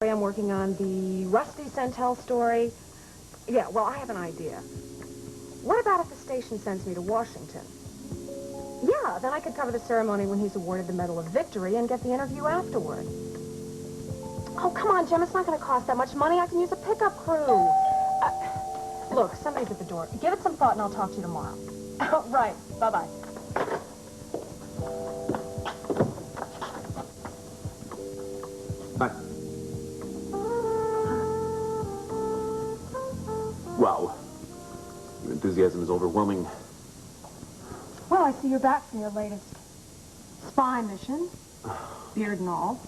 I'm working on the Rusty Centel story. Yeah, well, I have an idea. What about if the station sends me to Washington? Yeah, then I could cover the ceremony when he's awarded the Medal of Victory and get the interview afterward. Oh, come on, Jim. It's not going to cost that much money. I can use a pickup crew. Look, somebody's at the door. Give it some thought, and I'll talk to you tomorrow. Right. Bye-bye. Bye. Wow. Your enthusiasm is overwhelming. Well, I see you're back from your latest spy mission. Beard and all.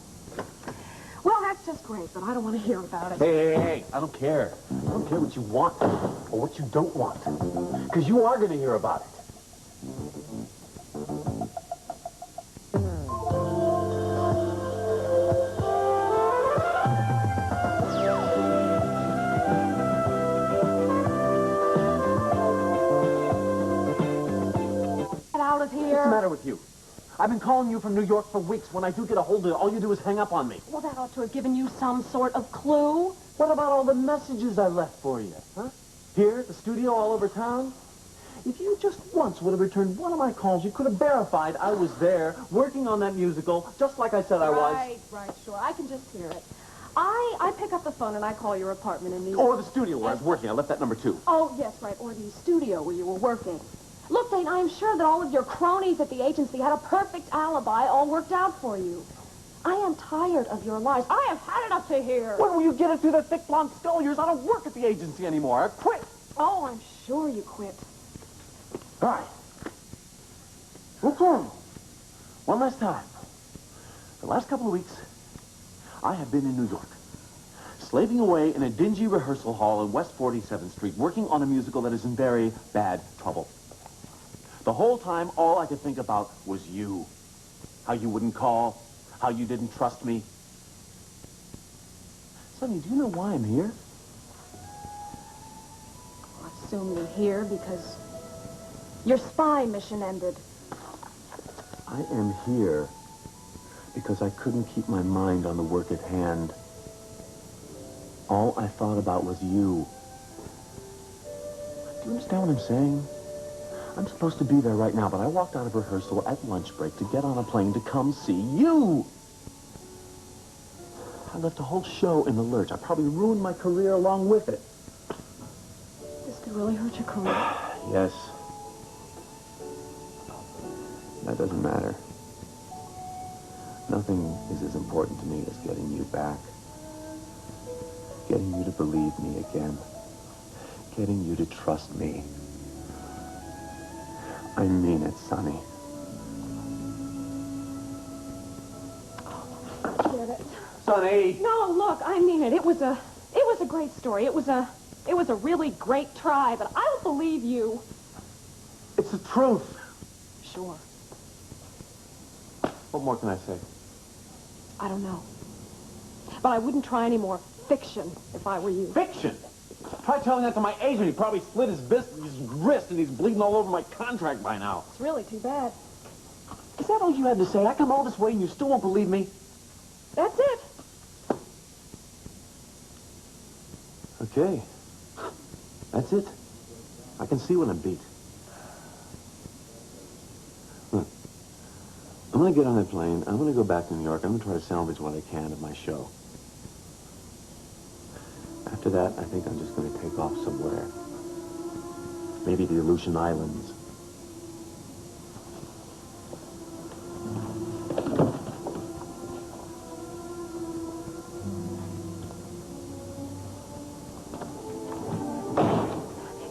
Well, that's just great, but I don't want to hear about it. Hey, I don't care. I don't care what you want or what you don't want. Because you are going to hear about it. Get out of here. What's the matter with you? I've been calling you from New York for weeks. When I do get a hold of you, all you do is hang up on me. Well, that ought to have given you some sort of clue. What about all the messages I left for you, huh? Here, at the studio, all over town? If you just once would have returned one of my calls, you could have verified I was there, working on that musical, just like I said I was. Right, sure. I can just hear it. I pick up the phone and I call your apartment in New York. Or the studio where I was working. I left that number, too. Oh, yes, right. Or the studio where you were working. Look, Dane, I am sure that all of your cronies at the agency had a perfect alibi all worked out for you. I am tired of your lies. I have had it up to here. When will you get it through that thick blonde skull of yours? I don't work at the agency anymore. I quit. Oh, I'm sure you quit. All right. Okay. One last time. The last couple of weeks, I have been in New York, slaving away in a dingy rehearsal hall in West 47th Street, working on a musical that is in very bad trouble. The whole time, all I could think about was you. How you wouldn't call, how you didn't trust me. Sonny, do you know why I'm here? I assume you're here because your spy mission ended. I am here because I couldn't keep my mind on the work at hand. All I thought about was you. Do you understand what I'm saying? I'm supposed to be there right now, but I walked out of rehearsal at lunch break to get on a plane to come see you. I left a whole show in the lurch. I probably ruined my career along with it. This could really hurt your career. Yes. That doesn't matter. Nothing is as important to me as getting you back. Getting you to believe me again. Getting you to trust me. I mean it, Sonny. Get it. Sonny! No, look, I mean it. It was a great story. It was a really great try, but I don't believe you. It's the truth. Sure. What more can I say? I don't know. But I wouldn't try any more fiction if I were you. Fiction? Try telling that to my agent. He probably split his wrist and he's bleeding all over my contract by now. It's really too bad. Is that all you had to say? I come all this way and you still won't believe me? That's it. Okay. That's it. I can see when I'm beat. Look, I'm going to get on that plane. I'm going to go back to New York. I'm going to try to salvage what I can of my show. After that, I think I'm just going to take off somewhere. Maybe the Aleutian Islands.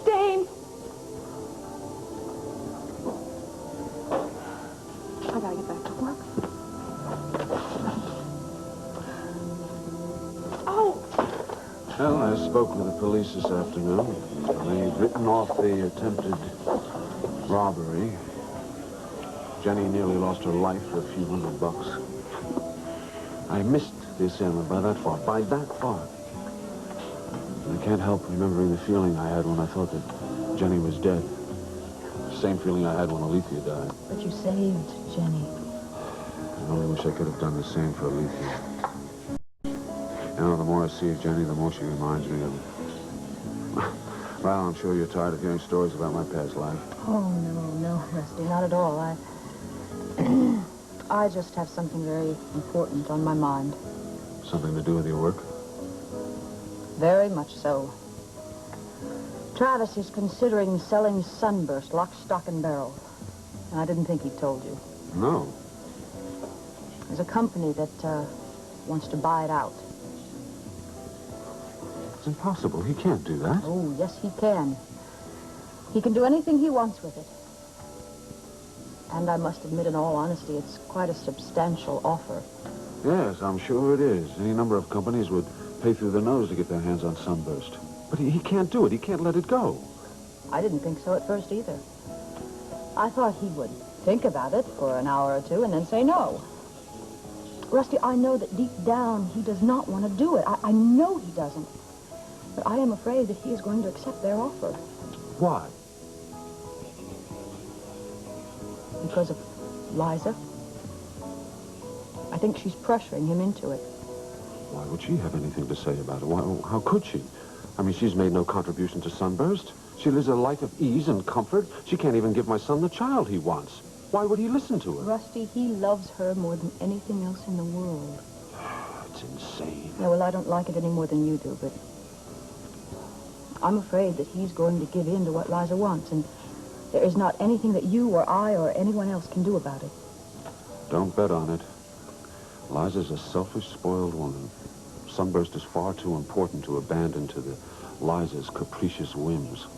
Dane! I gotta get back to work. Oh! Well, I spoke with the police this afternoon. They've written off the attempted robbery. Jenny nearly lost her life for a few $100. I missed the assailant by that far. I can't help remembering the feeling I had when I thought that Jenny was dead. The same feeling I had when Alethea died. But you saved Jenny. I only wish I could have done the same for Alethea. You know, the more I see of Jenny, the more she reminds me of... Well, I'm sure you're tired of hearing stories about my past life. Oh, no, Rusty, not at all. I just have something very important on my mind. Something to do with your work? Very much so. Travis is considering selling Sunburst, lock, stock, and barrel. And I didn't think he told you. No. There's a company that wants to buy it out. It's impossible. He can't do that. Oh, yes, he can. He can do anything he wants with it. And I must admit, in all honesty, it's quite a substantial offer. Yes, I'm sure it is. Any number of companies would pay through their nose to get their hands on Sunburst. But he can't do it. He can't let it go. I didn't think so at first either. I thought he would think about it for an hour or two and then say no. Rusty, I know that deep down he does not want to do it. I know he doesn't. But I am afraid that he is going to accept their offer. Why? Because of Liza. I think she's pressuring him into it. Why would she have anything to say about it? How could she? I mean, she's made no contribution to Sunburst. She lives a life of ease and comfort. She can't even give my son the child he wants. Why would he listen to her? Rusty, he loves her more than anything else in the world. It's insane. Yeah, well, I don't like it any more than you do, but I'm afraid that he's going to give in to what Liza wants, and there is not anything that you or I or anyone else can do about it. Don't bet on it. Liza's a selfish, spoiled woman. Sunburst is far too important to abandon to the Liza's capricious whims.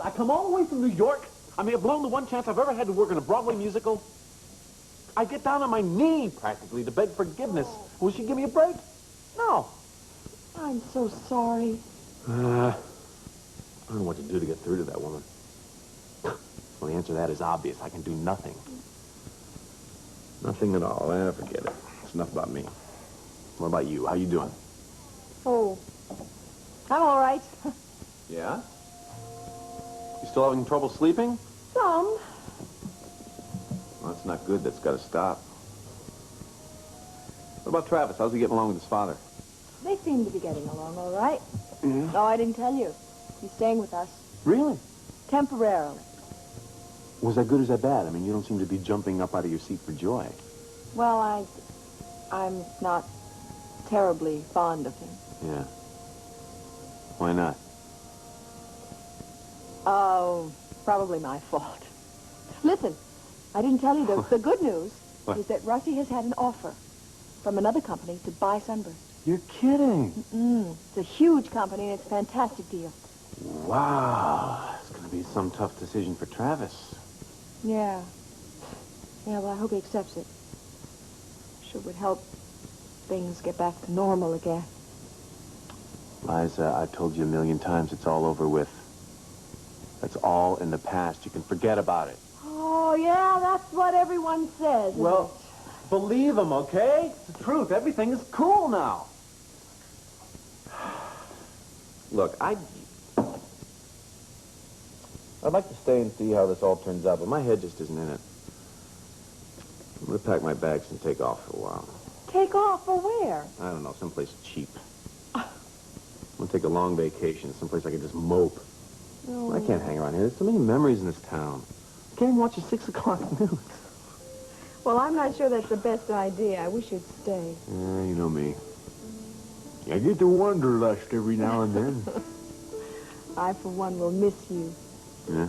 I come all the way from New York. I may have blown the one chance I've ever had to work in a Broadway musical. I get down on my knee, practically, to beg forgiveness. Will she give me a break? No. I'm so sorry. I don't know what to do to get through to that woman. Well, the answer to that is obvious. I can do nothing. Nothing at all. Forget it. It's enough about me. What about you? How you doing? Oh, I'm all right. Yeah? You still having trouble sleeping? Some. Well, that's not good. That's got to stop. What about Travis? How's he getting along with his father? They seem to be getting along all right. Yeah? Oh, I didn't tell you. He's staying with us. Really? Temporarily. Was that good or was that bad? I mean, you don't seem to be jumping up out of your seat for joy. Well, I'm not terribly fond of him. Yeah. Why not? Oh, probably my fault. Listen, I didn't tell you the good news What? is that Rusty has had an offer from another company to buy Sunburst. You're kidding. It's a huge company and it's a fantastic deal. Wow. It's going to be some tough decision for Travis. Yeah. Yeah, well, I hope he accepts it. Sure would help things get back to normal again. Liza, I've told you a million times it's all over with. That's all in the past. You can forget about it. Oh, yeah, that's what everyone says. Well, believe him, okay? It's the truth. Everything is cool now. Look, I'd like to stay and see how this all turns out, but my head just isn't in it. I'm going to pack my bags and take off for a while. Take off for where? I don't know, someplace cheap. I'm going to take a long vacation, someplace I can just mope. Oh. I can't hang around here. There's so many memories in this town. I can't even watch the 6 o'clock news. Well, I'm not sure that's the best idea. I wish you'd stay. Yeah, you know me. I get to wanderlust every now and then. I, for one, will miss you. Yeah.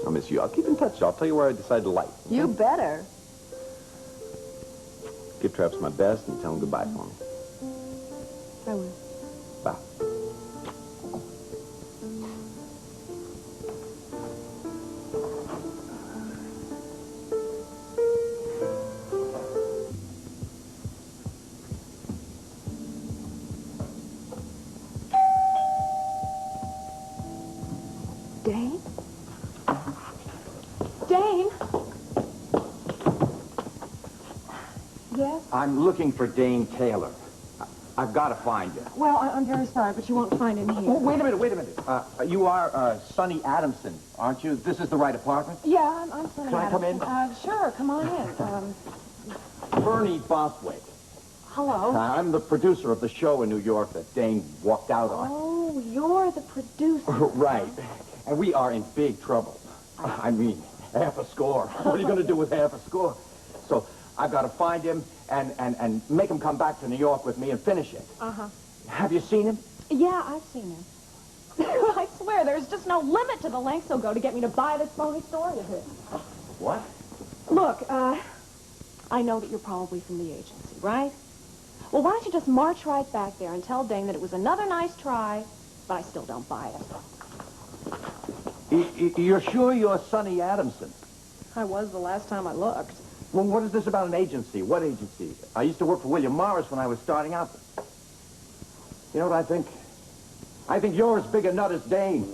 I'll miss you. I'll keep in touch. I'll tell you where I decide to light. You better. Give Travis my best and tell him goodbye for me. I will. Bye. Dane? Dane? Yes? I'm looking for Dane Taylor. I've got to find you. Well, I'm very sorry, but you won't find him here. Oh, wait a minute. You are Sonny Adamson, aren't you? This is the right apartment? Yeah, I'm Sonny Can I come in? Sure, come on in. Bernie Boswick. Hello. I'm the producer of the show in New York that Dane walked out on. Oh, you're the producer. Right. And we are in big trouble. I mean, half a score. What are you going to do with half a score? So I've got to find him and make him come back to New York with me and finish it. Uh-huh. Have you seen him? Yeah, I've seen him. I swear, there's just no limit to the lengths he'll go to get me to buy this phony story of his. What? Look, I know that you're probably from the agency, right? Well, why don't you just march right back there and tell Dane that it was another nice try, but I still don't buy it. You're sure you're Sonny Adamson? I was the last time I looked. Well, what is this about an agency? What agency? I used to work for William Morris when I was starting out. You know what I think? I think you're as big a nut as Dane.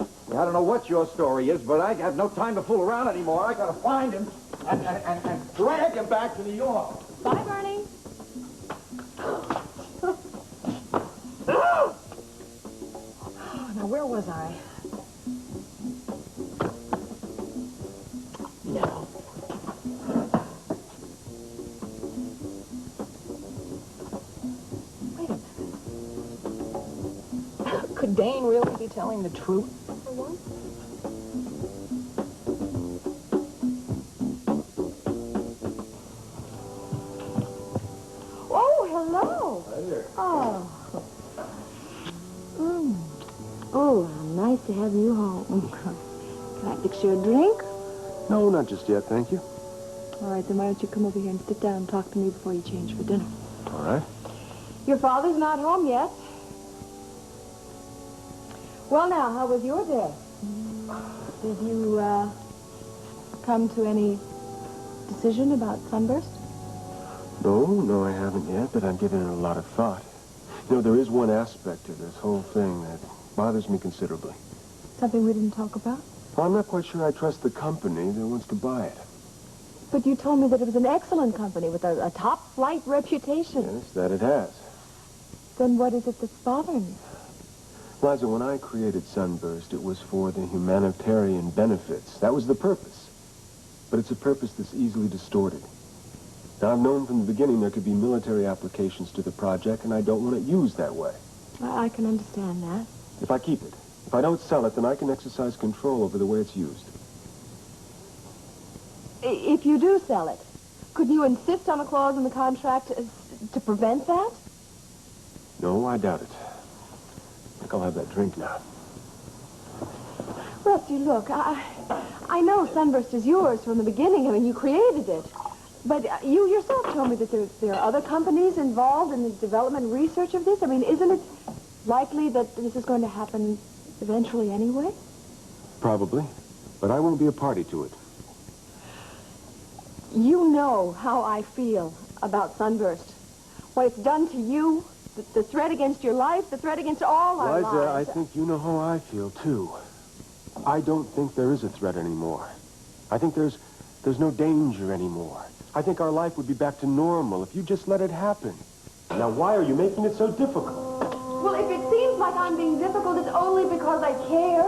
I don't know what your story is, but I have no time to fool around anymore. I gotta find him and drag him back to New York. Bye, Bernie. Now, where was I? No. Wait a minute. Could Dane really be telling the truth for once? Oh, hello. Hi there. Oh. Oh, nice to have you home. Can I fix you a drink? No, not just yet, thank you. All right, then why don't you come over here and sit down and talk to me before you change for dinner? All right. Your father's not home yet. Well, now, how was your day? Did you, come to any decision about Sunburst? No, I haven't yet, but I'm giving it a lot of thought. You know, there is one aspect of this whole thing that bothers me considerably. Something we didn't talk about? Well, I'm not quite sure I trust the company that wants to buy it. But you told me that it was an excellent company with a top-flight reputation. Yes, that it has. Then what is it that's bothering you? Liza, when I created Sunburst, it was for the humanitarian benefits. That was the purpose. But it's a purpose that's easily distorted. Now, I've known from the beginning there could be military applications to the project, and I don't want it used that way. I can understand that. If I keep it, if I don't sell it, then I can exercise control over the way it's used. If you do sell it, could you insist on a clause in the contract to prevent that? No, I doubt it. I think I'll have that drink now. Rusty, look, I know Sunburst is yours from the beginning. I mean, you created it. But you yourself told me that there are other companies involved in the development and research of this. I mean, isn't it likely that this is going to happen eventually anyway? Probably. But I won't be a party to it. You know how I feel about Sunburst. What it's done to you, the threat against your life, the threat against all our Liza, lives. I think you know how I feel, too. I don't think there is a threat anymore. I think there's no danger anymore. I think our life would be back to normal if you just let it happen. Now, why are you making it so difficult? Well, if it seems like I'm being difficult, it's only because I care.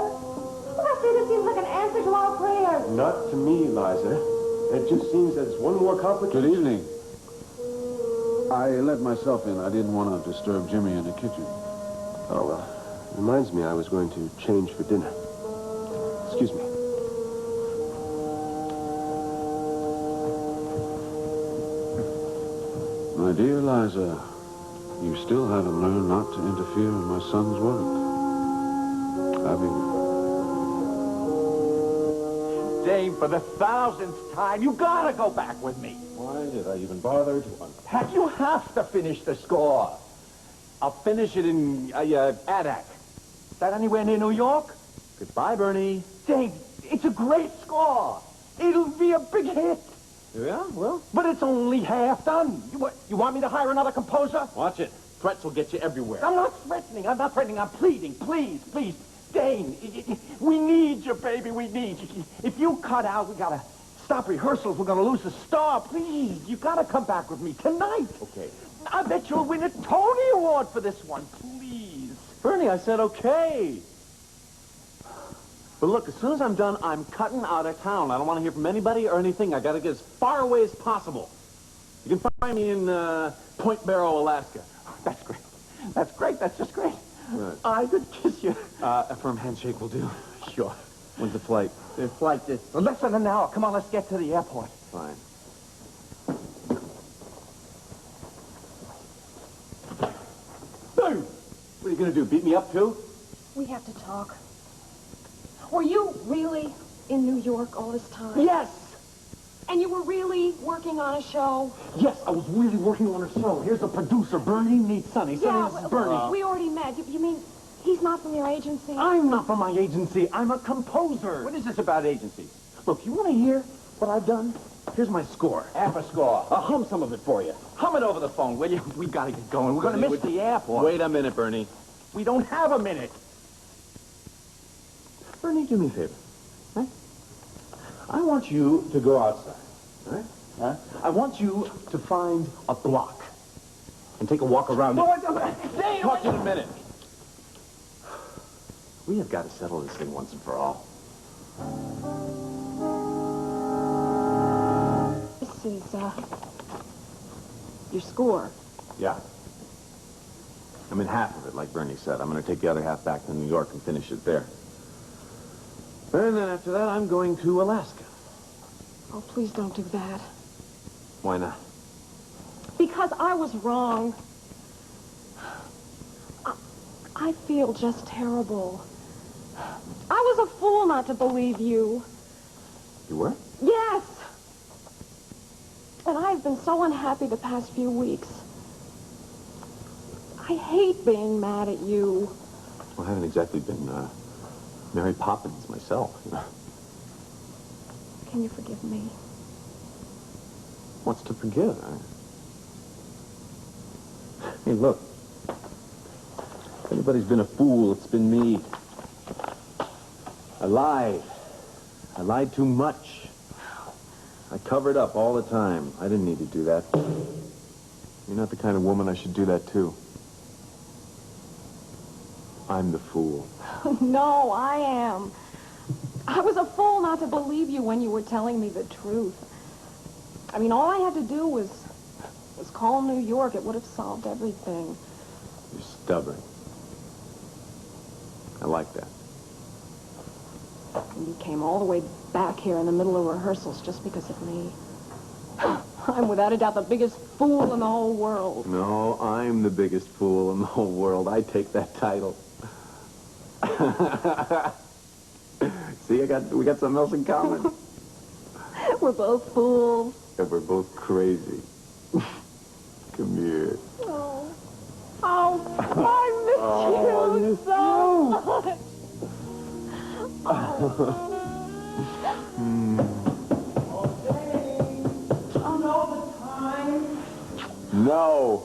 Rusty, this seems like an answer to our prayers. Not to me, Liza. It just seems that it's one more complication. Good evening. I let myself in. I didn't want to disturb Jimmy in the kitchen. Oh, well. Reminds me I was going to change for dinner. Excuse me. My dear Liza, you still haven't learned not to interfere in my son's work. Dane, for the 1000th time, you gotta go back with me. Why did I even bother to unpack? You have to finish the score. I'll finish it in Adak. Is that anywhere near New York? Goodbye, Bernie. Dane, it's a great score. It'll be a big hit. Yeah, well, But it's only half done. You want me to hire another composer? watch it. Threats will get you everywhere. I'm not threatening. I'm pleading. Please, please. Dane, we need you, baby. We need you. If you cut out, we gotta stop rehearsals. We're gonna lose the star. Please, you gotta come back with me tonight. Okay. I bet you'll win a Tony Award for this one. Please. Bernie, I said okay. But look, as soon as I'm done, I'm cutting out of town. I don't want to hear from anybody or anything. I got to get as far away as possible. You can find me in Point Barrow, Alaska. That's great. That's great. That's just great. Right. I could kiss you. A firm handshake will do. Sure. When's the flight? The flight is less than an hour. Come on, let's get to the airport. Fine. Boom! What are you going to do, beat me up, too? We have to talk. Were you really in New York all this time? Yes! And you were really working on a show? Yes, I was really working on a show. Here's the producer, Bernie meets Sonny. Sonny, this is Bernie. We already met. You mean he's not from your agency? I'm not from my agency. I'm a composer. What is this about agencies? Look, you want to hear what I've done? Here's my score. Half a score. I'll hum some of it for you. Hum it over the phone, will you? We gotta get going. We're gonna miss the airport. Wait a minute, Bernie. We don't have a minute. Bernie, do me a favor. Huh? I want you to go outside. Right? Huh? I want you to find a block and take a walk around it. Talk to you in a minute. We have got to settle this thing once and for all. This is, your score. Yeah. I'm in half of it, like Bernie said. I'm going to take the other half back to New York and finish it there. And then after that, I'm going to Alaska. Oh, please don't do that. Why not? Because I was wrong. I feel just terrible. I was a fool not to believe you. You were? Yes. And I've been so unhappy the past few weeks. I hate being mad at you. Well, I haven't exactly been, Mary Poppins myself. Can you forgive me? What's to forgive? Hey, look. If anybody's been a fool, it's been me. I lied. I lied too much. I covered up all the time. I didn't need to do that. You're not the kind of woman I should do that to. I'm the fool. No, I am. I was a fool not to believe you when you were telling me the truth. I mean, all I had to do was call New York. It would have solved everything. You're stubborn. I like that. And you came all the way back here in the middle of rehearsals just because of me. I'm without a doubt the biggest fool in the whole world. No, I'm the biggest fool in the whole world. I take that title. See, we got something else in common. We're both fools. And we're both crazy. Come here. Oh, I miss you so much. No.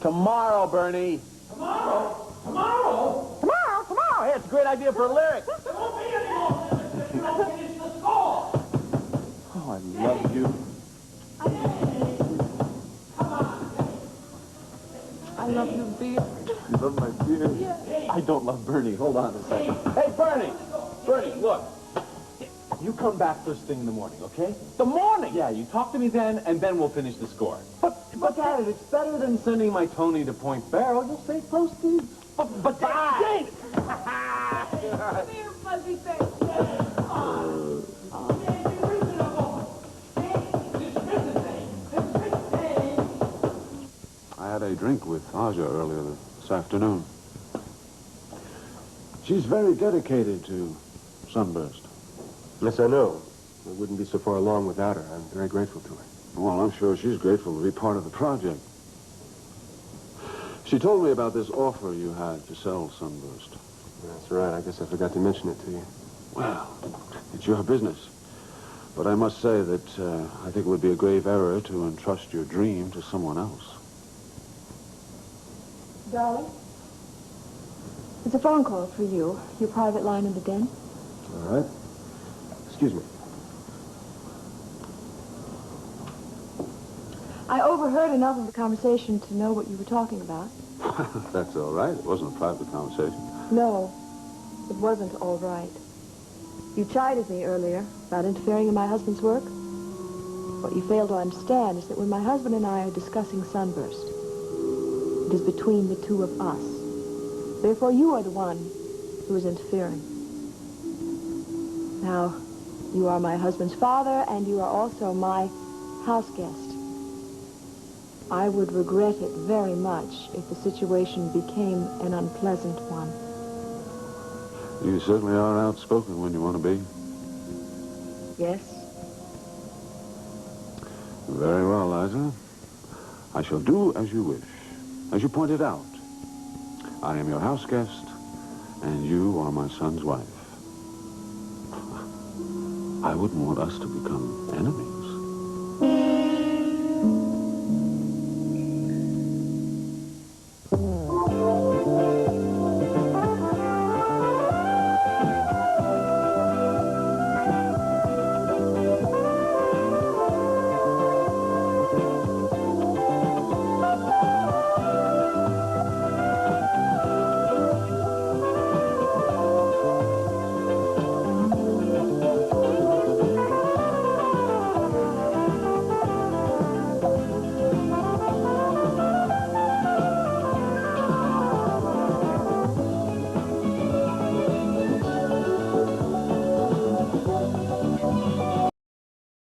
Tomorrow, Bernie. Tomorrow? Tomorrow? Tomorrow, tomorrow. Hey, it's a great idea for a lyric. There won't be any more if you don't finish the score. Oh, I love you. I love your beard. You love my beard? Yes. I don't love Bernie. Hold on a second. Hey, Bernie! Bernie, look. You come back first thing in the morning, okay? The morning? Yeah, you talk to me then, and then we'll finish the score. But look at it. It's better than sending my Tony to Point Barrow. You'll save postage. But Jane! Come here, fuzzy face. I had a drink with Aja earlier this afternoon. She's very dedicated to Sunburst. Yes, I know. I wouldn't be so far along without her. I'm very grateful to her. Well, I'm sure she's grateful to be part of the project. She told me about this offer you had to sell Sunburst. That's right. I guess I forgot to mention it to you. Well, it's your business. But I must say that I think it would be a grave error to entrust your dream to someone else. Darling? It's a phone call for you. Your private line in the den. All right. Excuse me. I overheard enough of the conversation to know what you were talking about. That's all right. It wasn't a private conversation. No, it wasn't all right. You chided me earlier. about interfering in my husband's work? What you fail to understand is that when my husband and I are discussing Sunburst, it is between the two of us. Therefore, you are the one who is interfering. Now, you are my husband's father, and you are also my house guest. I would regret it very much if the situation became an unpleasant one. You certainly are outspoken when you want to be. Yes? Very well, Liza. I shall do as you wish. As you pointed out, I am your house guest, and you are my son's wife. I wouldn't want us to become enemies.